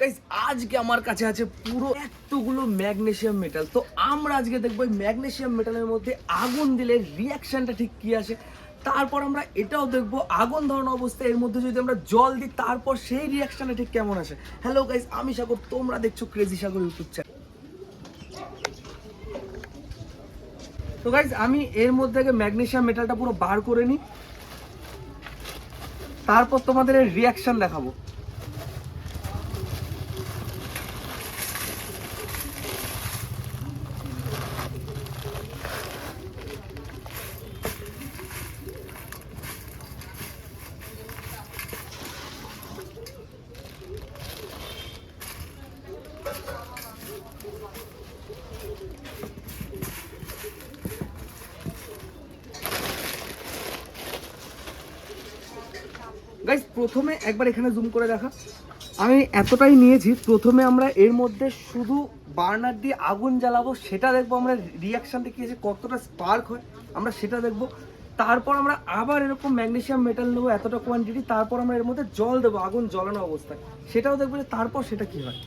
Guys আজকে আমার কাছে আছে পুরো এতগুলো ম্যাগনেসিয়াম মেটাল। তো আমরা আজকে দেখবো ম্যাগনেসিয়াম মেটালের মধ্যে আগুন দিলে রিয়াকশনটা ঠিক কি আসে। তারপর আমরা এটাও দেখবো আগুন ধরানো অবস্থায় এর মধ্যে যদি আমরা জল দিই তারপর সেই রিয়াকশনটা ঠিক কেমন আসে। হ্যালো গাইস, আমি সাগর, তোমরা দেখছো ক্রেজি সাগর ইউটিউব চ্যানেল। তো গাইস আমি এর মধ্যে আগে ম্যাগনেসিয়াম মেটালটা পুরো বার করে নিই, তারপর তোমাদের এর রিয়াকশন দেখাবো। গাইস প্রথমে একবার এখানে জুম করে দেখা, আমি এতটাই নিয়েছি। প্রথমে আমরা এর মধ্যে শুধু বার্নার দিয়ে আগুন জ্বালাবো, সেটা দেখবো আমরা রিয়াকশানটা কি আছে, কতটা স্পার্ক হয় আমরা সেটা দেখবো। তারপর আমরা আবার এরকম ম্যাগনেসিয়াম মেটাল নেবো এতটা কোয়ান্টিটি, তারপর আমরা এর মধ্যে জল দেবো আগুন জ্বলানো অবস্থায়, সেটাও দেখবো যে তারপর সেটা কি হয়।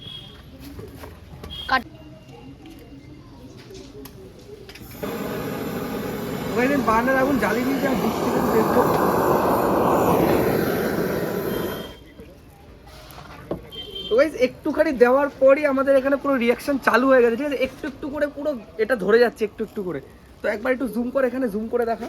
বার্নার আগুন জ্বালিয়ে দিয়ে আমি বৃষ্টিটা দেখবো। তো গাইস একটুখানি দেওয়ার পরই আমাদের এখানে পুরো রিয়াকশন চালু হয়ে গেছে, ঠিক আছে। একটু একটু করে পুরো এটা ধরে যাচ্ছে একটু একটু করে। তো একবার একটু জুম করে, এখানে জুম করে দেখা।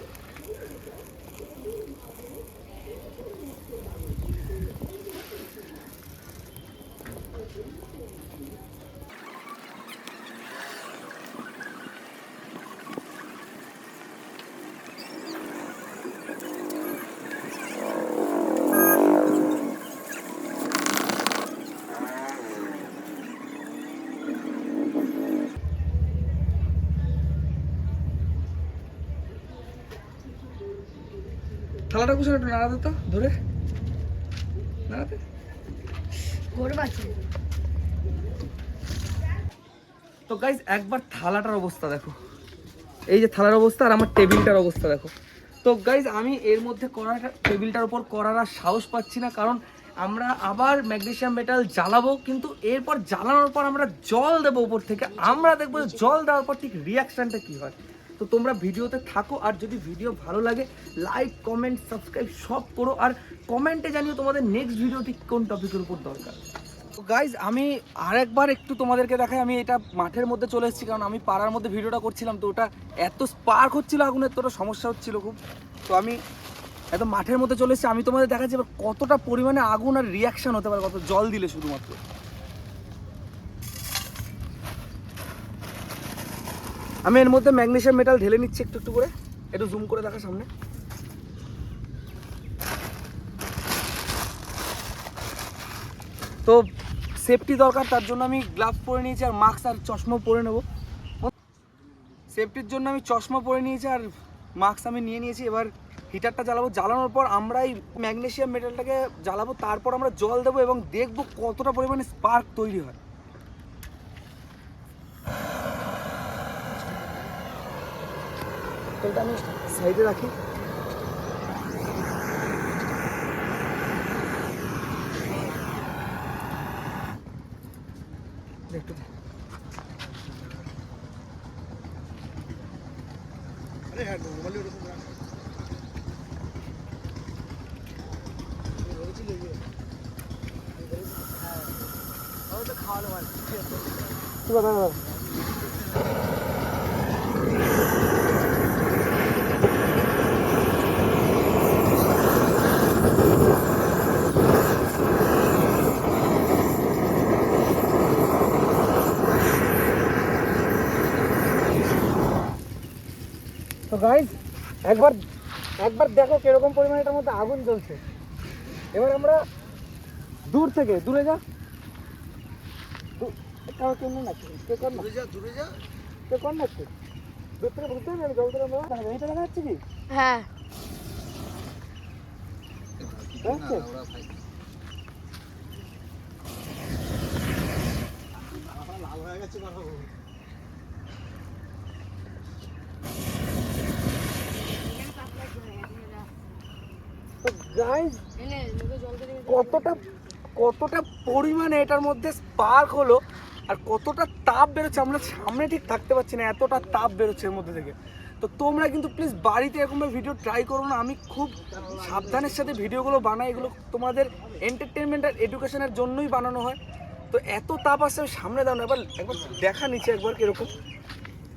থালাটা কুসুম একটু নাড়াতে, তো ধরে নাড়াতে। তো গাইস একবার থালাটার অবস্থা দেখো, এই যে থালার অবস্থা আর আমার টেবিলটার অবস্থা দেখো। তো গাইস আমি এর মধ্যে করাটা টেবিলটার উপর করার আর সাহস পাচ্ছি না, কারণ আমরা আবার ম্যাগনেসিয়াম মেটাল জ্বালাবো, কিন্তু এরপর জ্বালানোর পর আমরা জল দেবো উপর থেকে। আমরা দেখবো জল দেওয়ার পর ঠিক রিয়াকশানটা কি হয়। তো তোমরা ভিডিওতে থাকো, আর যদি ভিডিও ভালো লাগে লাইক কমেন্ট সাবস্ক্রাইব সব করো, আর কমেন্টে জানিও তোমাদের নেক্সট ভিডিও ঠিক কোন টপিকের উপর দরকার। তো গাইজ আমি আরেকবার একটু তোমাদেরকে দেখাই, আমি এটা মাঠের মধ্যে চলে এসেছি, কারণ আমি পাড়ার মধ্যে ভিডিওটা করছিলাম, তো ওটা এত স্পার্ক হচ্ছিল আগুনের, তো ওটা সমস্যা হচ্ছিল খুব। তো আমি এত মাঠের মধ্যে চলে এসেছি, আমি তোমাদের দেখাচ্ছি এবার কতটা পরিমাণে আগুন আর রিয়াকশান হতে পারে কত জল দিলে শুধুমাত্র। আমি এর মধ্যে ম্যাগনেসিয়াম মেটাল ঢেলে নিচ্ছি একটু একটু করে, একটু জুম করে দেখা সামনে। তো সেফটি দরকার, তার জন্য আমি গ্লাভস পরে নিয়েছি আর মাস্ক আর চশমা পরে নেব। সেফটির জন্য আমি চশমা পরে নিয়েছি আর মাস্ক আমি নিয়ে নিয়েছি। এবার হিটারটা জ্বালাবো, জ্বালানোর পর আমরা এই ম্যাগনেসিয়াম মেটালটাকে জ্বালাবো, তারপর আমরা জল দেবো এবং দেখবো কতটা পরিমাণে স্পার্ক তৈরি হয়। এটা আমি সাইডে রাখি। একটু খাওয়ানো ভালো। তো গাইস একবার একবার দেখো কিরকম পরিমাণে এটার মধ্যে আগুন জ্বলছে। এবার আমরা দূর থেকে দূরে যা, কেমন আছে দূরে যা, দূরে যা, কে কম আছে দূর থেকে বুঝতে পারবে জল ধরে আমরা এটা দেখা যাচ্ছে কি। হ্যাঁ লাল হয়ে গেছে। গাইস কতটা পরিমাণে এটার মধ্যে স্পার্ক হলো আর কতটা তাপ বেরোচ্ছে, আমরা সামনে ঠিক থাকতে পারছি না, এতটা তাপ বেরোচ্ছে এর মধ্যে থেকে। তো তোমরা কিন্তু প্লিজ বাড়িতে এরকমভাবে ভিডিও ট্রাই করো না। আমি খুব সাবধানের সাথে ভিডিওগুলো বানাই, এগুলো তোমাদের এন্টারটেনমেন্ট আর এডুকেশনের জন্যই বানানো হয়। তো এত তাপ আসছে আমি সামনে দাও না, একবার দেখা নিচ্ছে একবার কিরকম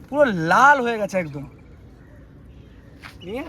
পুরো লাল হয়ে গেছে একদম নিয়ে